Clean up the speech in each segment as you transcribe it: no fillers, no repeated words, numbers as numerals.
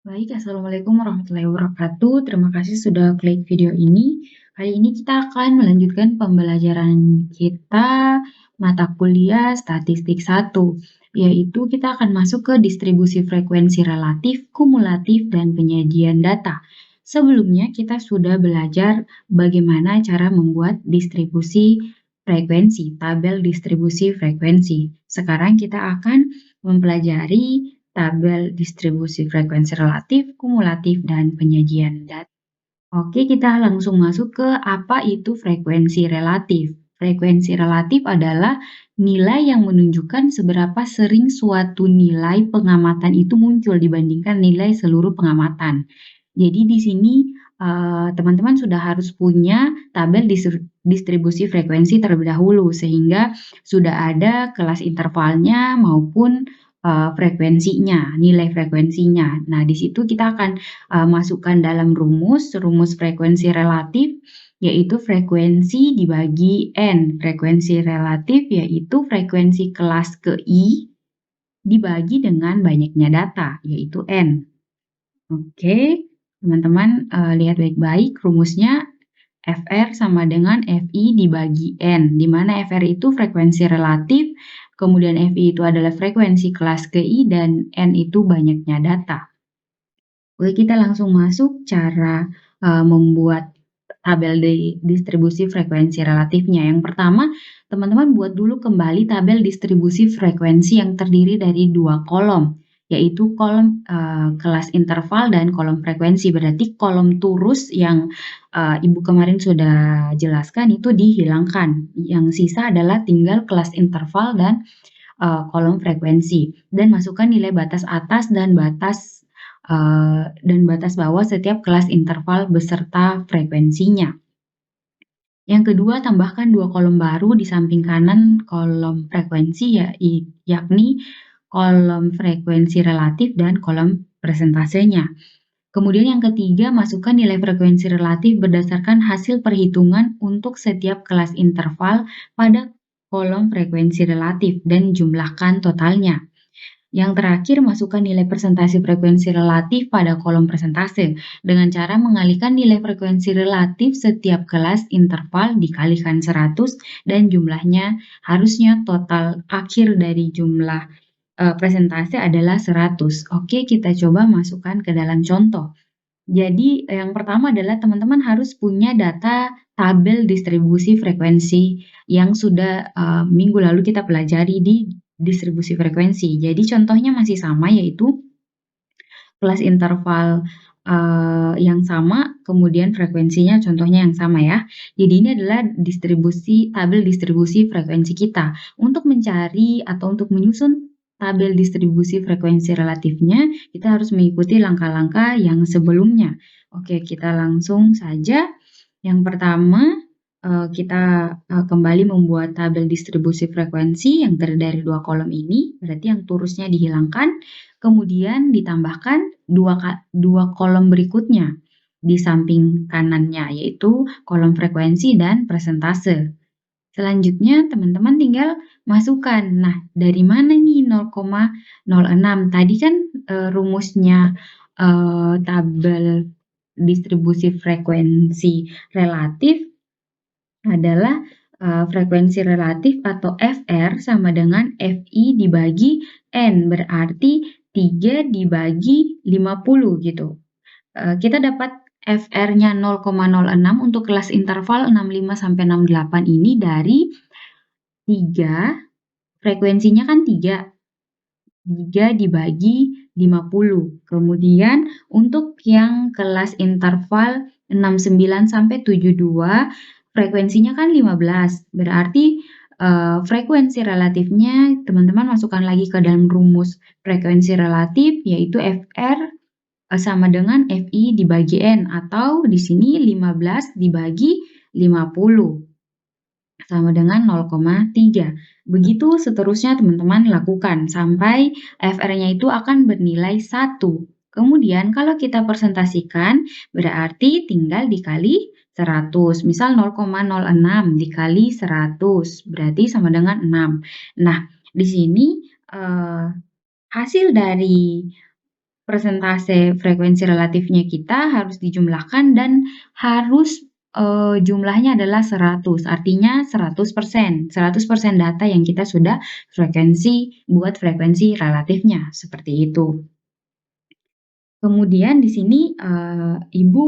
Baik, Assalamualaikum warahmatullahi wabarakatuh. Terima kasih sudah klik video ini. Kali ini kita akan melanjutkan pembelajaran kita mata kuliah Statistik 1, yaitu kita akan masuk ke distribusi frekuensi relatif, kumulatif, dan penyajian data. Sebelumnya kita sudah belajar bagaimana cara membuat distribusi frekuensi, tabel distribusi frekuensi. Sekarang kita akan mempelajari tabel distribusi frekuensi relatif, kumulatif, dan penyajian data. Oke, kita langsung masuk ke apa itu frekuensi relatif. Frekuensi relatif adalah nilai yang menunjukkan seberapa sering suatu nilai pengamatan itu muncul dibandingkan nilai seluruh pengamatan. Jadi di sini teman-teman sudah harus punya tabel distribusi frekuensi terlebih dahulu sehingga sudah ada kelas intervalnya maupun frekuensinya, nilai frekuensinya. Nah, di situ kita akan masukkan dalam rumus frekuensi relatif, yaitu frekuensi dibagi N. Frekuensi relatif yaitu frekuensi kelas ke I dibagi dengan banyaknya data, yaitu N. Oke, teman-teman lihat baik-baik rumusnya. Fr sama dengan Fi dibagi N, di mana Fr itu frekuensi relatif, kemudian Fi itu adalah frekuensi kelas ke I, dan N itu banyaknya data. Oke, kita langsung masuk cara membuat tabel distribusi frekuensi relatifnya. Yang pertama, teman-teman buat dulu kembali tabel distribusi frekuensi yang terdiri dari dua kolom, yaitu kolom kelas interval dan kolom frekuensi. Berarti kolom turus yang Ibu kemarin sudah jelaskan itu dihilangkan. Yang sisa adalah tinggal kelas interval dan kolom frekuensi. Dan masukkan nilai batas atas dan batas bawah setiap kelas interval beserta frekuensinya. Yang kedua, tambahkan dua kolom baru di samping kanan kolom frekuensi, yakni kolom frekuensi relatif dan kolom persentasenya. Kemudian yang ketiga, masukkan nilai frekuensi relatif berdasarkan hasil perhitungan untuk setiap kelas interval pada kolom frekuensi relatif dan jumlahkan totalnya. Yang terakhir, masukkan nilai persentase frekuensi relatif pada kolom persentase dengan cara mengalihkan nilai frekuensi relatif setiap kelas interval dikalikan 100 dan jumlahnya harusnya total akhir dari jumlah persentase adalah 100. Oke, kita coba masukkan ke dalam contoh. Jadi yang pertama adalah teman-teman harus punya data tabel distribusi frekuensi yang sudah minggu lalu kita pelajari di distribusi frekuensi. Jadi contohnya masih sama, yaitu kelas interval yang sama, kemudian frekuensinya contohnya yang sama ya. Jadi ini adalah tabel distribusi frekuensi kita. Untuk mencari atau untuk menyusun tabel distribusi frekuensi relatifnya, kita harus mengikuti langkah-langkah yang sebelumnya. Oke, kita langsung saja. Yang pertama, kita kembali membuat tabel distribusi frekuensi yang terdiri dari dua kolom ini, berarti yang turusnya dihilangkan, kemudian ditambahkan dua kolom berikutnya di samping kanannya, yaitu kolom frekuensi dan persentase. Selanjutnya, teman-teman tinggal masukkan. Nah, dari mana nih 0,06? Tadi kan rumusnya tabel distribusi frekuensi relatif adalah frekuensi relatif atau Fr sama dengan Fi dibagi N, berarti 3 dibagi 50 gitu. Kita dapat Fr-nya 0,06 untuk kelas interval 65 sampai 68 ini dari 3, frekuensinya kan 3 dibagi 50. Kemudian untuk yang kelas interval 69 sampai 72, frekuensinya kan 15. Berarti frekuensi relatifnya teman-teman masukkan lagi ke dalam rumus frekuensi relatif, yaitu Fr sama dengan Fi dibagi N, atau di sini 15 dibagi 50 sama dengan 0,3. Begitu seterusnya teman-teman lakukan sampai Fr-nya itu akan bernilai 1. Kemudian kalau kita persentasikan berarti tinggal dikali 100. Misal 0,06 dikali 100 berarti sama dengan 6. Nah, di sini hasil dari persentase frekuensi relatifnya kita harus dijumlahkan dan harus jumlahnya adalah 100, artinya 100%. 100% data yang kita sudah buat frekuensi relatifnya, seperti itu. Kemudian di sini, Ibu,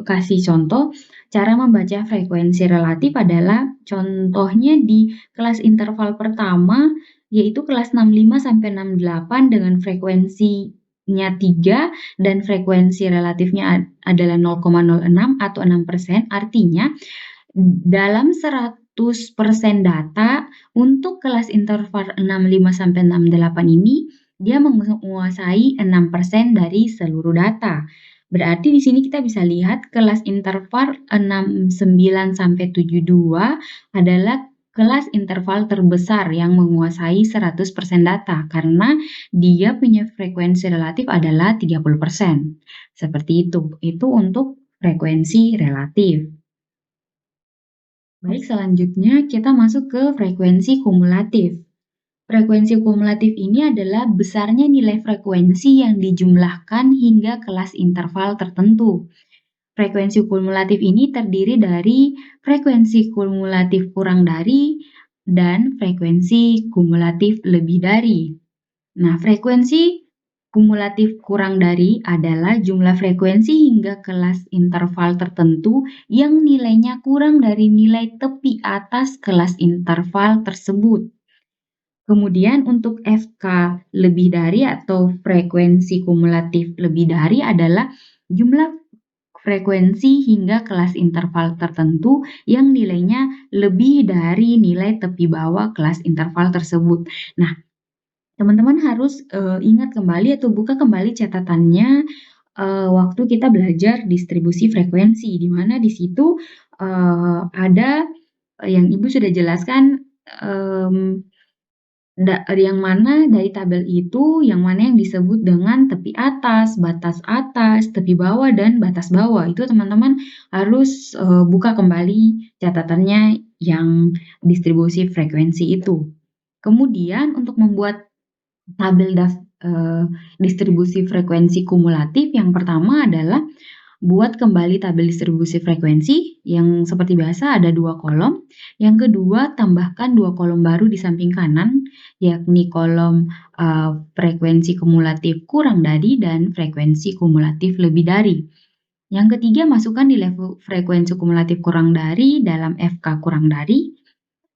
kasih contoh cara membaca frekuensi relatif adalah contohnya di kelas interval pertama, yaitu kelas 65 sampai 68 dengan frekuensinya 3 dan frekuensi relatifnya adalah 0,06 atau 6%. Artinya dalam 100% data untuk kelas interval 65 sampai 68 ini, dia menguasai 6% dari seluruh data. Berarti di sini kita bisa lihat kelas interval 69 sampai 72 adalah kelas interval terbesar yang menguasai 100% data karena dia punya frekuensi relatif adalah 30%. Seperti itu. Itu untuk frekuensi relatif. Baik, selanjutnya kita masuk ke frekuensi kumulatif. Frekuensi kumulatif ini adalah besarnya nilai frekuensi yang dijumlahkan hingga kelas interval tertentu. Frekuensi kumulatif ini terdiri dari frekuensi kumulatif kurang dari dan frekuensi kumulatif lebih dari. Nah, frekuensi kumulatif kurang dari adalah jumlah frekuensi hingga kelas interval tertentu yang nilainya kurang dari nilai tepi atas kelas interval tersebut. Kemudian untuk FK lebih dari atau frekuensi kumulatif lebih dari adalah jumlah frekuensi hingga kelas interval tertentu yang nilainya lebih dari nilai tepi bawah kelas interval tersebut. Nah, teman-teman harus, ingat kembali atau buka kembali catatannya, waktu kita belajar distribusi frekuensi, di mana di situ, ada yang Ibu sudah jelaskan, yang mana dari tabel itu, yang mana yang disebut dengan tepi atas, tepi bawah, dan batas bawah. Itu teman-teman harus, buka kembali catatannya yang distribusi frekuensi itu. Kemudian untuk membuat tabel distribusi frekuensi kumulatif, yang pertama adalah buat kembali tabel distribusi frekuensi yang seperti biasa ada 2 kolom. Yang kedua, tambahkan 2 kolom baru di samping kanan, yakni kolom frekuensi kumulatif kurang dari dan frekuensi kumulatif lebih dari. Yang ketiga, masukkan nilai frekuensi kumulatif kurang dari dalam FK kurang dari.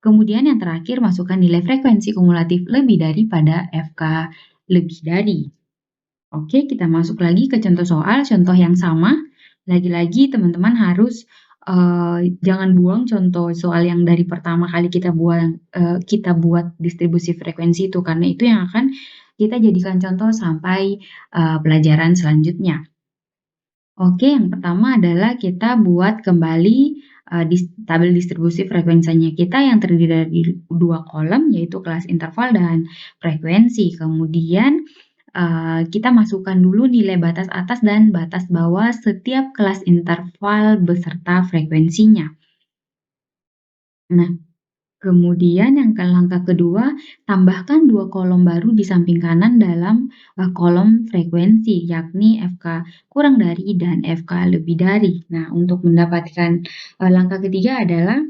Kemudian yang terakhir, masukkan nilai frekuensi kumulatif lebih dari pada FK lebih dari. Oke, kita masuk lagi ke contoh soal, contoh yang sama. Lagi-lagi teman-teman harus jangan buang contoh soal yang dari pertama kali kita buat distribusi frekuensi itu, karena itu yang akan kita jadikan contoh sampai pelajaran selanjutnya. Oke, yang pertama adalah kita buat kembali tabel distribusi frekuensinya kita yang terdiri dari 2 kolom, yaitu kelas interval dan frekuensi. Kemudian kita masukkan dulu nilai batas atas dan batas bawah setiap kelas interval beserta frekuensinya. Nah, kemudian yang langkah kedua, tambahkan 2 kolom baru di samping kanan dalam kolom frekuensi, yakni FK kurang dari dan FK lebih dari. Nah, untuk mendapatkan langkah ketiga adalah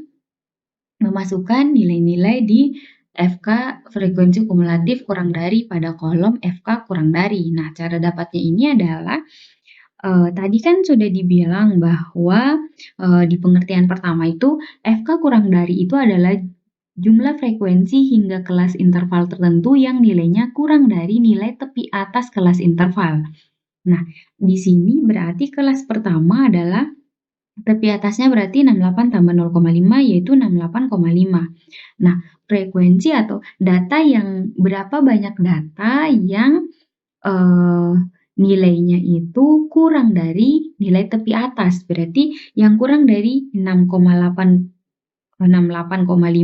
memasukkan nilai-nilai di FK frekuensi kumulatif kurang dari pada kolom FK kurang dari. Nah, cara dapatnya ini adalah tadi kan sudah dibilang bahwa di pengertian pertama itu FK kurang dari itu adalah jumlah frekuensi hingga kelas interval tertentu yang nilainya kurang dari nilai tepi atas kelas interval. Nah, di sini berarti kelas pertama adalah tepi atasnya berarti 68 tambah 0,5 yaitu 68,5. Nah, frekuensi atau data yang berapa banyak data yang nilainya itu kurang dari nilai tepi atas. Berarti yang kurang dari 68,5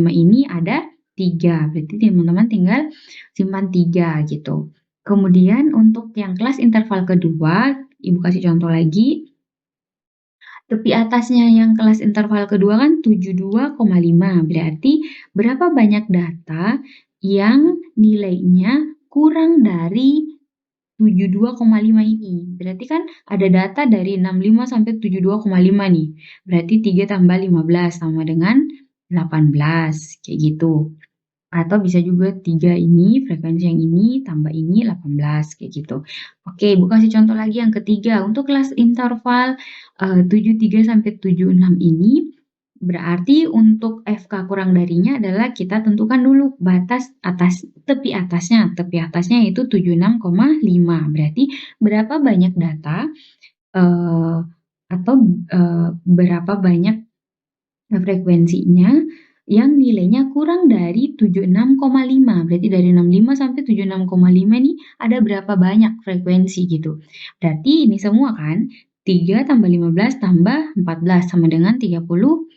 ini ada 3. Berarti teman-teman tinggal simpan 3 gitu. Kemudian untuk yang kelas interval kedua, Ibu kasih contoh lagi. Tepi atasnya yang kelas interval kedua kan 72,5. Berarti berapa banyak data yang nilainya kurang dari 72,5 ini. Berarti kan ada data dari 65 sampai 72,5 nih. Berarti 3 tambah 15 sama dengan 18, kayak gitu. Atau bisa juga 3 ini, frekuensi yang ini, tambah ini 18, kayak gitu. Oke, Bu kasih contoh lagi yang ketiga. Untuk kelas interval 73 sampai 76 ini, berarti untuk FK kurang darinya adalah kita tentukan dulu batas atas, tepi atasnya. Tepi atasnya yaitu 76,5. Berarti berapa banyak data atau berapa banyak frekuensinya yang nilainya kurang dari 76,5. Berarti dari 65 sampai 76,5 nih ada berapa banyak frekuensi gitu. Berarti ini semua kan 3 tambah 15 tambah 14 sama dengan 32.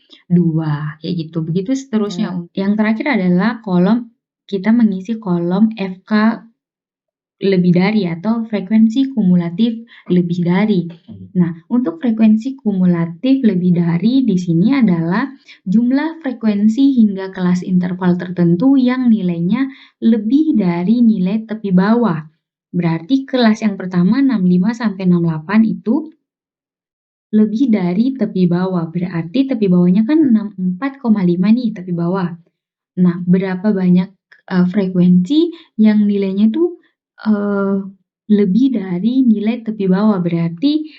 Kayak gitu. Begitu seterusnya. Yang terakhir adalah kita mengisi kolom FK lebih dari atau frekuensi kumulatif lebih dari. Nah, untuk frekuensi kumulatif lebih dari di sini adalah jumlah frekuensi hingga kelas interval tertentu yang nilainya lebih dari nilai tepi bawah. Berarti kelas yang pertama 65 sampai 68 itu lebih dari tepi bawah. Berarti tepi bawahnya kan 64,5 nih tepi bawah. Nah, berapa banyak frekuensi yang nilainya tuh lebih dari nilai tepi bawah, berarti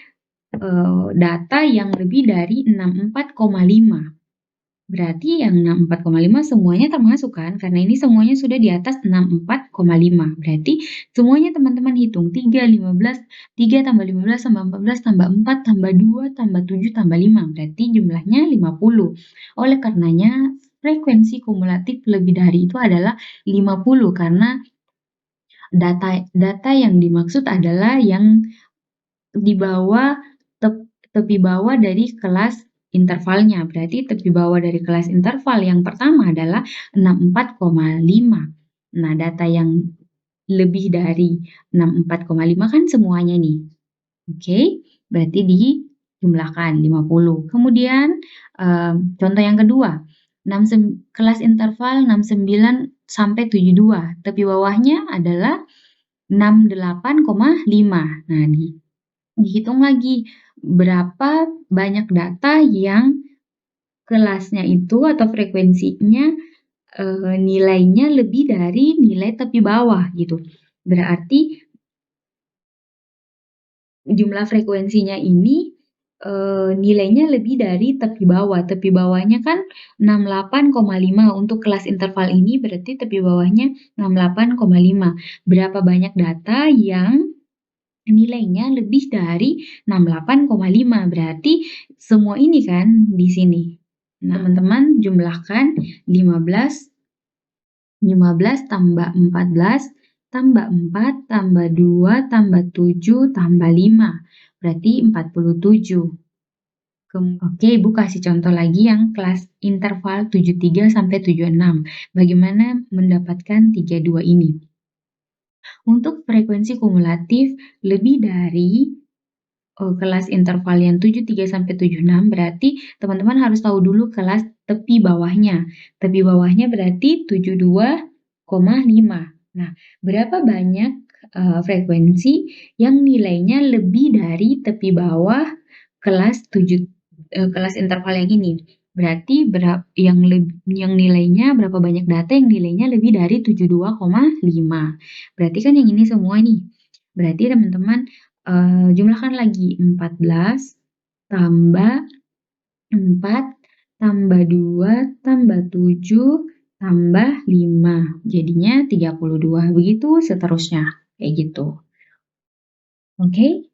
data yang lebih dari 64,5. Berarti yang 64,5 semuanya termasuk kan? Karena ini semuanya sudah di atas 64,5. Berarti semuanya teman-teman hitung 3, 15, 3 tambah 15 tambah 14 tambah 4 tambah 2 tambah 7 tambah 5. Berarti jumlahnya 50. Oleh karenanya frekuensi kumulatif lebih dari itu adalah 50 karena data yang dimaksud adalah yang di bawah tepi bawah dari kelas intervalnya. Berarti tepi bawah dari kelas interval yang pertama adalah 64,5. Nah, data yang lebih dari 64,5 kan semuanya nih. Oke, berarti dijumlahkan 50. Kemudian contoh yang kedua, kelas interval 69 sampai 72. Tepi bawahnya adalah 68,5. Nah, dihitung lagi berapa banyak data yang kelasnya itu atau frekuensinya nilainya lebih dari nilai tepi bawah gitu. Berarti jumlah frekuensinya ini nilainya lebih dari tepi bawah. Tepi bawahnya kan 68,5 untuk kelas interval ini, berarti tepi bawahnya 68,5. Berapa banyak data yang nilainya lebih dari 68,5, berarti semua ini kan di sini. Nah, teman-teman jumlahkan 15 tambah 14 tambah 4 tambah 2 tambah 7 tambah 5. Berarti 47. Oke, Ibu kasih contoh lagi yang kelas interval 73 sampai 76. Bagaimana mendapatkan 32 ini? Untuk frekuensi kumulatif lebih dari kelas interval yang 73 sampai 76, berarti teman-teman harus tahu dulu kelas tepi bawahnya. Tepi bawahnya berarti 72,5. Nah, berapa banyak frekuensi yang nilainya lebih dari tepi bawah kelas interval yang ini? Berarti yang nilainya berapa banyak data yang nilainya lebih dari 72,5. Berarti kan yang ini semua nih. Berarti teman-teman jumlahkan lagi 14 tambah 4 tambah 2 tambah 7 tambah 5. Jadinya 32. Begitu seterusnya. Kayak gitu. Oke?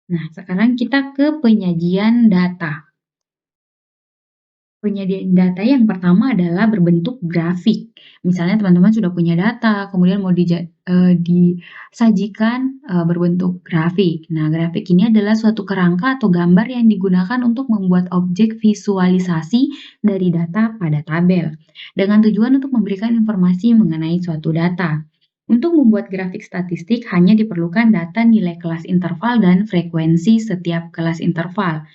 Nah, sekarang kita ke penyajian data. Penyajian data yang pertama adalah berbentuk grafik. Misalnya teman-teman sudah punya data, kemudian mau disajikan berbentuk grafik. Nah, grafik ini adalah suatu kerangka atau gambar yang digunakan untuk membuat objek visualisasi dari data pada tabel, dengan tujuan untuk memberikan informasi mengenai suatu data. Untuk membuat grafik statistik hanya diperlukan data nilai kelas interval dan frekuensi setiap kelas interval,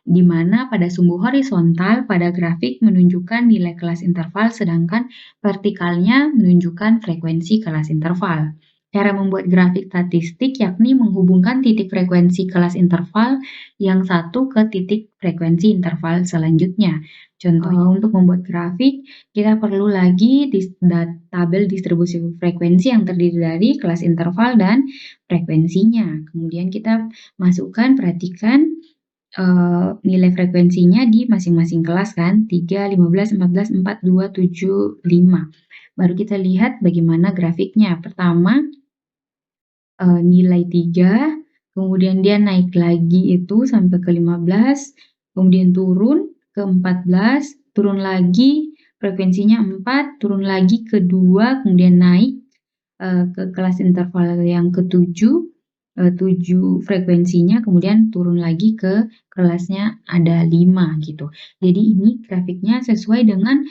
di mana pada sumbu horizontal pada grafik menunjukkan nilai kelas interval, sedangkan vertikalnya menunjukkan frekuensi kelas interval. Cara membuat grafik statistik yakni menghubungkan titik frekuensi kelas interval yang satu ke titik frekuensi interval selanjutnya. Contohnya untuk membuat grafik, kita perlu lagi tabel distribusi frekuensi yang terdiri dari kelas interval dan frekuensinya. Kemudian kita masukkan, perhatikan nilai frekuensinya di masing-masing kelas kan, 3, 15, 14, 4, 2, 7, 5. Baru kita lihat bagaimana grafiknya. Pertama, nilai 3, kemudian dia naik lagi itu sampai ke 15, kemudian turun ke 14, turun lagi, frekuensinya 4, turun lagi ke 2, kemudian naik ke kelas interval yang ke-7, 7 frekuensinya, kemudian turun lagi ke kelasnya ada 5 gitu. Jadi ini grafiknya sesuai dengan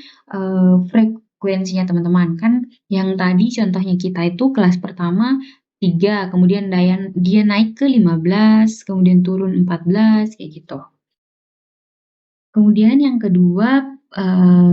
frekuensinya teman-teman. Kan yang tadi contohnya kita itu kelas pertama 3, kemudian dia naik ke 15, kemudian turun 14, kayak gitu. Kemudian yang kedua,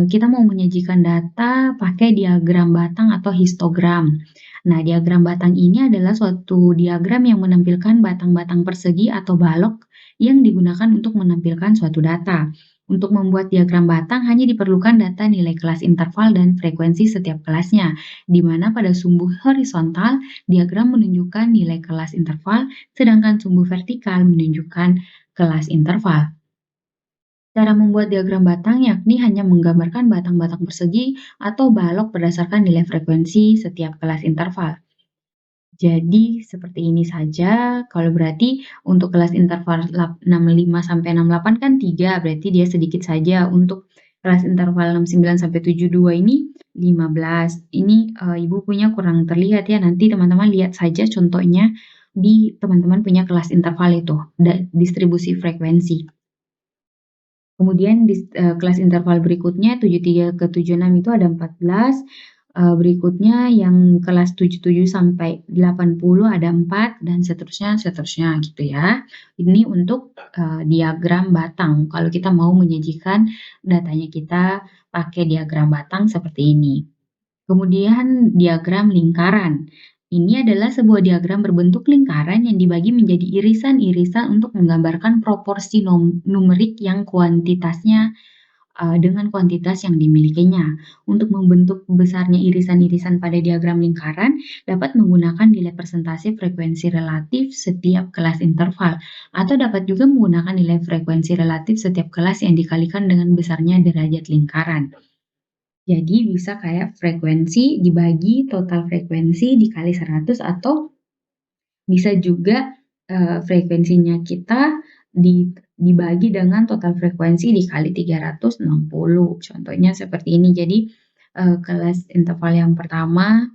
kita mau menyajikan data pakai diagram batang atau histogram. Nah, diagram batang ini adalah suatu diagram yang menampilkan batang-batang persegi atau balok yang digunakan untuk menampilkan suatu data. Untuk membuat diagram batang hanya diperlukan data nilai kelas interval dan frekuensi setiap kelasnya, di mana pada sumbu horizontal diagram menunjukkan nilai kelas interval, sedangkan sumbu vertikal menunjukkan kelas interval. Cara membuat diagram batang yakni hanya menggambarkan batang-batang persegi atau balok berdasarkan nilai frekuensi setiap kelas interval. Jadi seperti ini saja. Kalau berarti untuk kelas interval 65 sampai 68 kan 3, berarti dia sedikit saja. Untuk kelas interval 69 sampai 72 ini 15. Ini Ibu punya kurang terlihat ya. Nanti teman-teman lihat saja contohnya di teman-teman punya kelas interval itu, distribusi frekuensi. Kemudian di kelas interval berikutnya 73 ke 76 itu ada 14, berikutnya yang kelas 77 sampai 80 ada 4 dan seterusnya seterusnya gitu ya. Ini untuk, diagram batang kalau kita mau menyajikan datanya kita pakai diagram batang seperti ini. Kemudian diagram lingkaran. Ini adalah sebuah diagram berbentuk lingkaran yang dibagi menjadi irisan-irisan untuk menggambarkan proporsi numerik yang kuantitasnya dengan kuantitas yang dimilikinya. Untuk membentuk besarnya irisan-irisan pada diagram lingkaran, dapat menggunakan nilai persentase frekuensi relatif setiap kelas interval, atau dapat juga menggunakan nilai frekuensi relatif setiap kelas yang dikalikan dengan besarnya derajat lingkaran. Jadi bisa kayak frekuensi dibagi total frekuensi dikali 100 atau bisa juga frekuensinya kita dibagi dengan total frekuensi dikali 360. Contohnya seperti ini. Jadi kelas interval yang pertama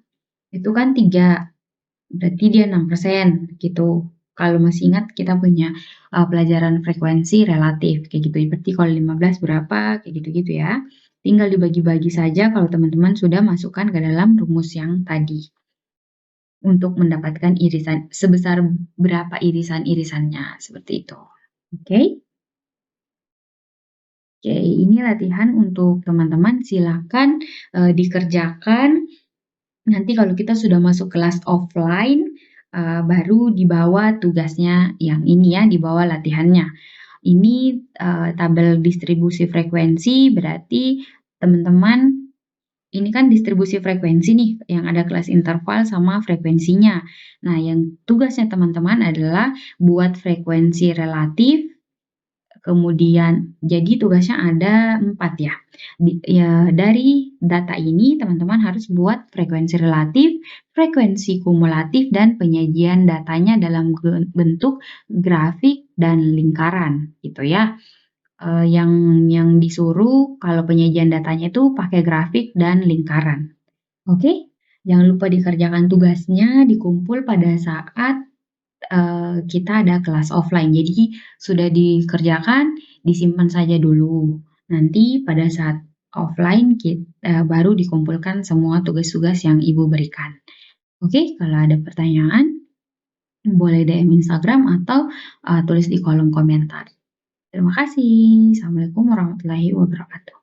itu kan 3, berarti dia 6% gitu. Kalau masih ingat kita punya pelajaran frekuensi relatif kayak gitu. Berarti kalau 15 berapa kayak gitu-gitu ya. Tinggal dibagi-bagi saja kalau teman-teman sudah masukkan ke dalam rumus yang tadi. Untuk mendapatkan irisan sebesar berapa irisan-irisannya, seperti itu. Oke? Oke, ini latihan untuk teman-teman, silakan dikerjakan. Nanti kalau kita sudah masuk kelas offline, baru dibawa tugasnya yang ini ya, dibawa latihannya. Ini tabel distribusi frekuensi, berarti teman-teman ini kan distribusi frekuensi nih, yang ada kelas interval sama frekuensinya. Nah, yang tugasnya teman-teman adalah buat frekuensi relatif, kemudian jadi tugasnya ada 4 ya. Dari data ini teman-teman harus buat frekuensi relatif, frekuensi kumulatif, dan penyajian datanya dalam bentuk grafik dan lingkaran gitu ya. Yang disuruh kalau penyajian datanya itu pakai grafik dan lingkaran. Oke? Jangan lupa dikerjakan tugasnya, dikumpul pada saat kita ada kelas offline. Jadi sudah dikerjakan, disimpan saja dulu. Nanti pada saat offline baru dikumpulkan semua tugas-tugas yang Ibu berikan. Oke, kalau ada pertanyaan boleh DM Instagram atau tulis di kolom komentar. Terima kasih. Assalamualaikum warahmatullahi wabarakatuh.